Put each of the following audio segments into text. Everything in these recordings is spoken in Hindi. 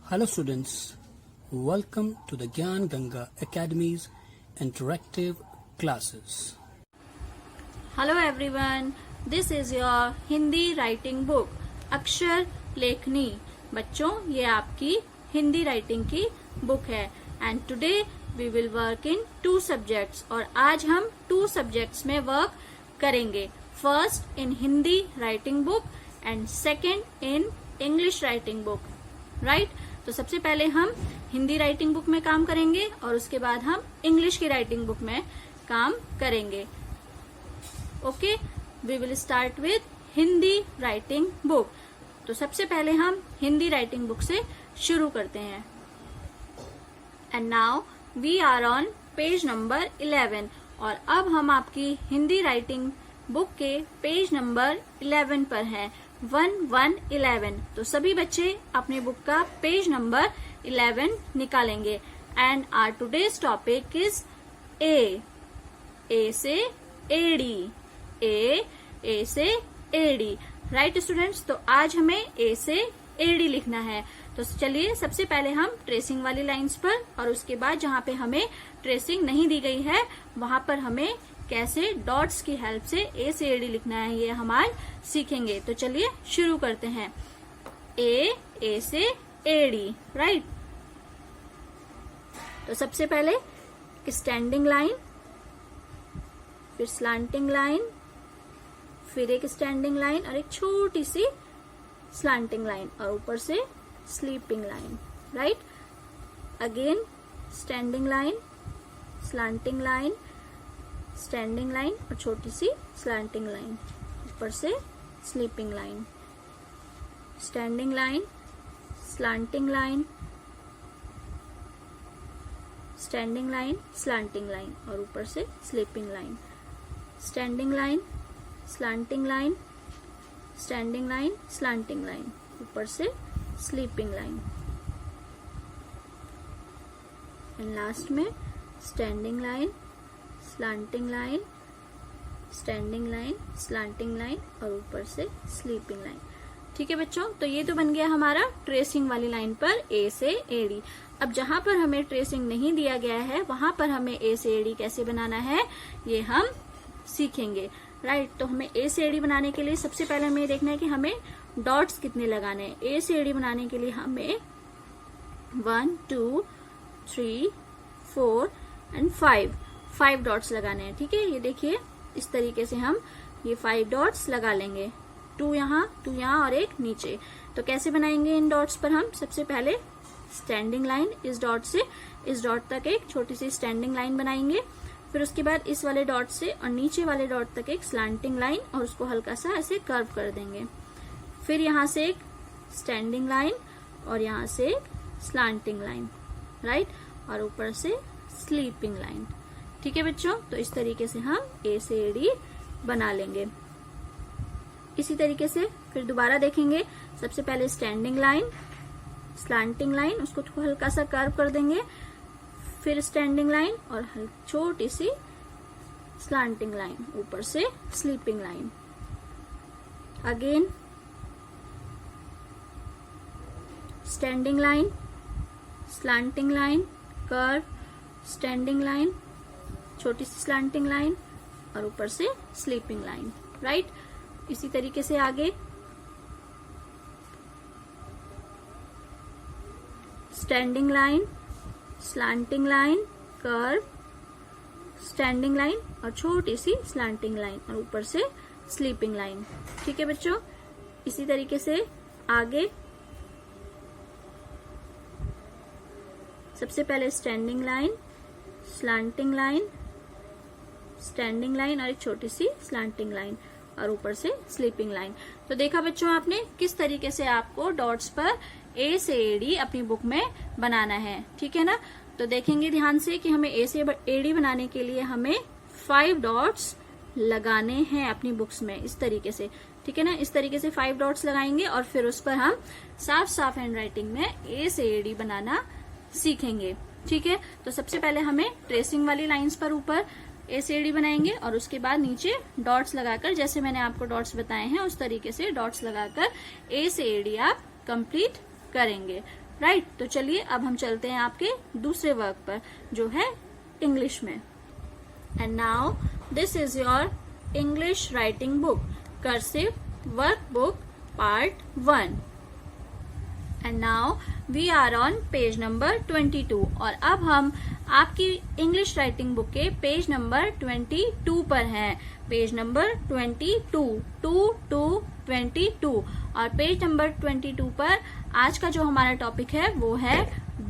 Hello students, welcome to the Gyan Ganga Academy's interactive classes. Hello everyone, this is your Hindi writing book Akshar Lekhani. बच्चों, ये आपकी हिंदी राइटिंग की बुक है and today we will work in 2 subjects. और आज हम 2 सब्जेक्ट्स में वर्क करेंगे। First in Hindi writing book and second in English writing book, right? तो सबसे पहले हम हिंदी राइटिंग बुक में काम करेंगे और उसके बाद हम इंग्लिश की राइटिंग बुक में काम करेंगे। Okay, we will start with Hindi writing book. तो सबसे पहले हम हिंदी राइटिंग बुक से शुरू करते हैं। And now we are on page number 11 और अब हम आपकी हिंदी राइटिंग बुक के पेज नंबर 11 पर हैं। 1111। तो सभी बच्चे अपनी बुक का पेज नंबर 11 निकालेंगे। And our today's topic is ए से एडी। ए से एडी, राइट स्टूडेंट्स? तो आज हमें ए से एडी लिखना है। तो चलिए सबसे पहले हम ट्रेसिंग वाली लाइंस पर और उसके बाद जहाँ पे हमें ट्रेसिंग नहीं दी गई है वहां पर हमें कैसे डॉट्स की हेल्प से ए से एडी लिखना है ये हम आज सीखेंगे। तो चलिए शुरू करते हैं। ए से एडी, राइट? तो सबसे पहले एक स्टैंडिंग लाइन, फिर स्लांटिंग लाइन, फिर एक स्टैंडिंग लाइन और एक छोटी सी स्लांटिंग लाइन और ऊपर से sleeping line, right? Again standing line, slanting line, standing line और छोटी सी स्लैंटिंग लाइन, ऊपर से sleeping line, standing line, slanting line, standing line, slanting line और ऊपर से sleeping line, standing line, slanting line, standing line, slanting line, ऊपर से स्लीपिंग लाइन एंड लास्ट में standing line, slanting line, standing line, slanting line और ऊपर से स्लीपिंग लाइन। ठीक है बच्चों, तो ये तो बन गया हमारा ट्रेसिंग वाली लाइन पर ए से एडी। अब जहां पर हमें ट्रेसिंग नहीं दिया गया है वहां पर हमें ए से एडी कैसे बनाना है ये हम सीखेंगे, राइट? तो हमें ए से एडी बनाने के लिए सबसे पहले हमें देखना है कि हमें डॉट्स कितने लगाने हैं। ए से एडी बनाने के लिए हमें 1 2 3 4 एंड 5 डॉट्स लगाने हैं। ठीक है, ये देखिए इस तरीके से हम ये 5 डॉट्स लगा लेंगे। 2 यहाँ और एक नीचे। तो कैसे बनाएंगे इन डॉट्स पर? हम सबसे पहले स्टैंडिंग लाइन, इस डॉट से इस डॉट तक एक छोटी सी स्टैंडिंग लाइन बनाएंगे। फिर उसके बाद इस वाले डॉट से और नीचे वाले डॉट तक एक स्लैंटिंग लाइन और उसको हल्का सा ऐसे कर्व कर देंगे। फिर यहाँ से एक स्टैंडिंग लाइन और यहाँ से एक स्लैंटिंग लाइन, राइट? और ऊपर से स्लीपिंग लाइन। ठीक है बच्चों, तो इस तरीके से हम ए से एडी बना लेंगे। इसी तरीके से फिर दोबारा देखेंगे। सबसे पहले स्टैंडिंग लाइन, स्लैंटिंग लाइन, उसको हल्का सा कर्व कर देंगे। फिर स्टैंडिंग लाइन और छोटी सी स्लैंटिंग लाइन, ऊपर से sleeping line. Again standing line, slanting line, curve, standing line, छोटी सी स्लैंटिंग लाइन और ऊपर से स्लीपिंग लाइन, राइट? इसी तरीके से आगे standing line, slanting line, curve, standing line और छोटी सी स्लैंटिंग लाइन और ऊपर से स्लीपिंग लाइन। ठीक है बच्चों, इसी तरीके से आगे सबसे पहले standing line, slanting line, standing line और एक छोटी सी स्लैंटिंग लाइन और ऊपर से स्लीपिंग लाइन। तो देखा बच्चों आपने किस तरीके से आपको डॉट्स पर ए से एडी अपनी बुक में बनाना है। ठीक है ना? तो देखेंगे ध्यान से कि हमें ए से एडी बनाने के लिए हमें 5 डॉट्स लगाने हैं अपनी बुक्स में, इस तरीके से। ठीक है ना? इस तरीके से 5 डॉट्स लगाएंगे और फिर उस पर हम साफ साफ हैंड राइटिंग में ए से एडी बनाना सीखेंगे। ठीक है, तो सबसे पहले हमें ट्रेसिंग वाली लाइंस पर ऊपर ए से एडी बनाएंगे और उसके बाद नीचे डॉट्स लगाकर, जैसे मैंने आपको डॉट्स बताए हैं उस तरीके से डॉट्स लगाकर ए से एडी आप कंप्लीट करेंगे। राइट। तो चलिए अब हम चलते हैं आपके दूसरे वर्क पर जो है इंग्लिश में। And now this is your English writing book cursive workbook part 1। And now we are on page number 22 और अब हम आपकी इंग्लिश राइटिंग बुक के पेज नंबर 22 पर हैं। पेज नंबर 22 और पेज नंबर 22 पर आज का जो हमारा टॉपिक है वो है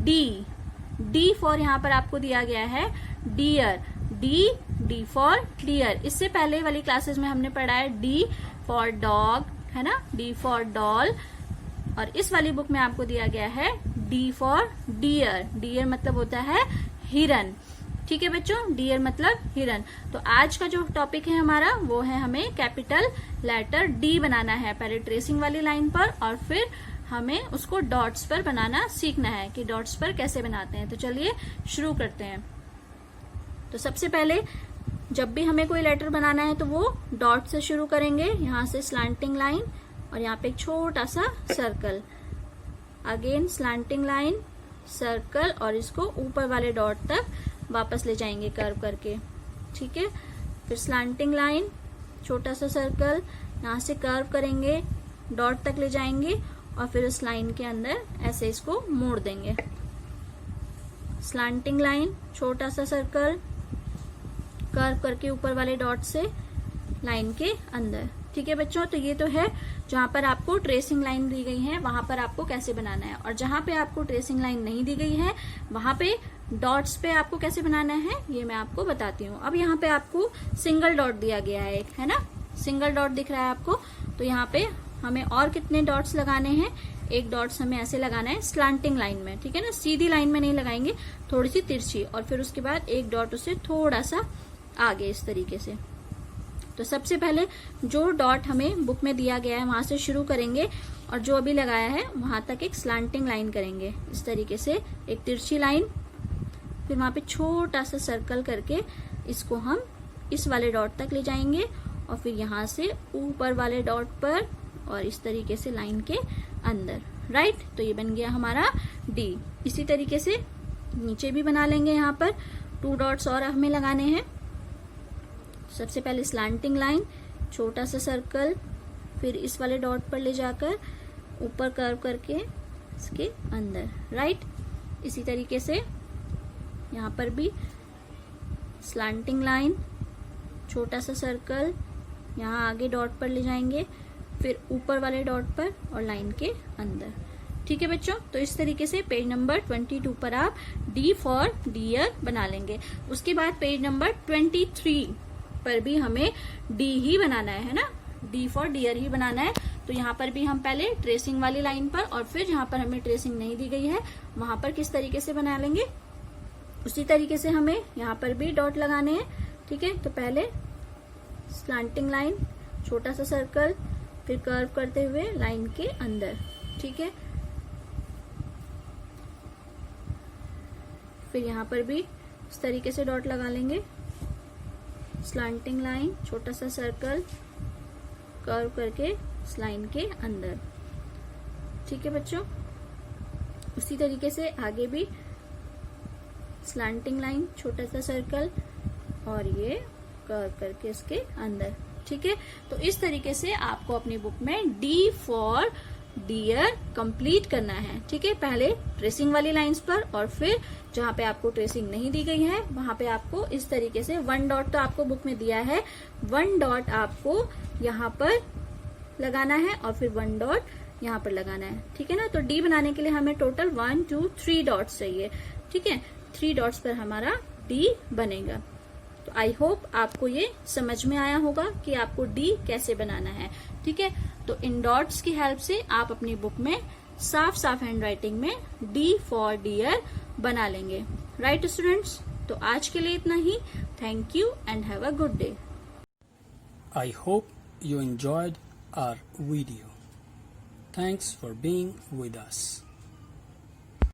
डी फॉर यहाँ पर आपको दिया गया है डियर। D for dear. इससे पहले वाली क्लासेस में हमने पढ़ा है डी फॉर डॉग, है ना, डी फॉर डॉल। और इस वाली बुक में आपको दिया गया है डी फॉर डियर। डियर मतलब होता है हिरन। ठीक है बच्चों, डियर मतलब हिरन। तो आज का जो टॉपिक है हमारा वो है हमें कैपिटल लेटर डी बनाना है, पहले ट्रेसिंग वाली लाइन पर और फिर हमें उसको डॉट्स पर बनाना सीखना है कि डॉट्स पर कैसे बनाते हैं। तो चलिए शुरू करते हैं। तो सबसे पहले जब भी हमें कोई लेटर बनाना है तो वो डॉट से शुरू करेंगे, यहाँ से स्लांटिंग लाइन और यहाँ पे एक छोटा सा circle, again slanting line, circle और इसको ऊपर वाले डॉट तक वापस ले जाएंगे कर्व करके। ठीक है, फिर स्लांटिंग लाइन, छोटा सा सर्कल, यहाँ से कर्व करेंगे, डॉट तक ले जाएंगे और फिर उस लाइन के अंदर ऐसे इसको मोड़ देंगे। स्लांटिंग लाइन, छोटा सा सर्कल, कर्व करके ऊपर वाले डॉट से लाइन के अंदर। ठीक है बच्चों, तो ये तो है जहां पर आपको ट्रेसिंग लाइन दी गई है वहां पर आपको कैसे बनाना है, और जहां पे आपको ट्रेसिंग लाइन नहीं दी गई है वहां पे डॉट्स पे आपको कैसे बनाना है ये मैं आपको बताती हूँ। अब यहाँ पे आपको सिंगल डॉट दिया गया है एक, है ना, सिंगल डॉट दिख रहा है आपको। तो यहाँ पे हमें और कितने डॉट्स लगाने हैं, एक डॉट्स हमें ऐसे लगाना है स्लांटिंग लाइन में, ठीक है ना, सीधी लाइन में नहीं लगाएंगे, थोड़ी सी तिरछी, और फिर उसके बाद एक डॉट उसे थोड़ा सा आगे इस तरीके से। तो सबसे पहले जो डॉट हमें बुक में दिया गया है वहां से शुरू करेंगे और जो अभी लगाया है वहां तक एक स्लांटिंग लाइन करेंगे इस तरीके से, एक तिरछी लाइन, फिर वहां पे छोटा सा सर्कल करके इसको हम इस वाले डॉट तक ले जाएंगे और फिर यहाँ से ऊपर वाले डॉट पर और इस तरीके से लाइन के अंदर। राइट, तो ये बन गया हमारा डी। इसी तरीके से नीचे भी बना लेंगे। यहाँ पर 2 डॉट्स और हमें लगाने हैं। सबसे पहले स्लांटिंग लाइन, छोटा सा सर्कल, फिर इस वाले डॉट पर ले जाकर ऊपर कर्व करके इसके अंदर। राइट, इसी तरीके से यहाँ पर भी स्लांटिंग लाइन, छोटा सा सर्कल, यहाँ आगे डॉट पर ले जाएंगे, फिर ऊपर वाले डॉट पर और लाइन के अंदर। ठीक है बच्चों, तो इस तरीके से पेज नंबर 22 पर आप डी फॉर डियर बना लेंगे। उसके बाद पेज नंबर 23 पर भी हमें डी ही बनाना है ना, डी फॉर डियर ही बनाना है। तो यहाँ पर भी हम पहले ट्रेसिंग वाली लाइन पर और फिर जहाँ पर हमें ट्रेसिंग नहीं दी गई है वहां पर किस तरीके से बना लेंगे, उसी तरीके से हमें यहाँ पर भी डॉट लगाने हैं। ठीक है, तो पहले स्लांटिंग लाइन, छोटा सा सर्कल, फिर कर्व करते हुए लाइन के अंदर। ठीक है, फिर यहाँ पर भी इस तरीके से डॉट लगा लेंगे, स्लांटिंग लाइन, छोटा सा सर्कल, कर्व करके इस लाइन के अंदर। ठीक है बच्चों, उसी तरीके से आगे भी स्लांटिंग लाइन, छोटा सा सर्कल और ये कर्व करके इसके अंदर। ठीक है, तो इस तरीके से आपको अपनी बुक में डी फॉर डियर कंप्लीट करना है। ठीक है, पहले ट्रेसिंग वाली लाइंस पर और फिर जहां पे आपको ट्रेसिंग नहीं दी गई है वहां पे आपको इस तरीके से 1 डॉट तो आपको बुक में दिया है, 1 डॉट आपको यहाँ पर लगाना है और फिर 1 डॉट यहाँ पर लगाना है। ठीक है ना, तो डी बनाने के लिए हमें टोटल 1 2 3 डॉट्स चाहिए। ठीक है, 3 डॉट्स पर हमारा डी बनेगा। तो आई होप आपको ये समझ में आया होगा कि आपको डी कैसे बनाना है। ठीक है, तो इन डॉट्स की हेल्प से आप अपनी बुक में साफ साफ हैंड राइटिंग में डी फॉर डियर बना लेंगे। राइट स्टूडेंट्स, तो आज के लिए इतना ही। Thank you and have a good day. I hope you enjoyed our video. Thanks for being with us.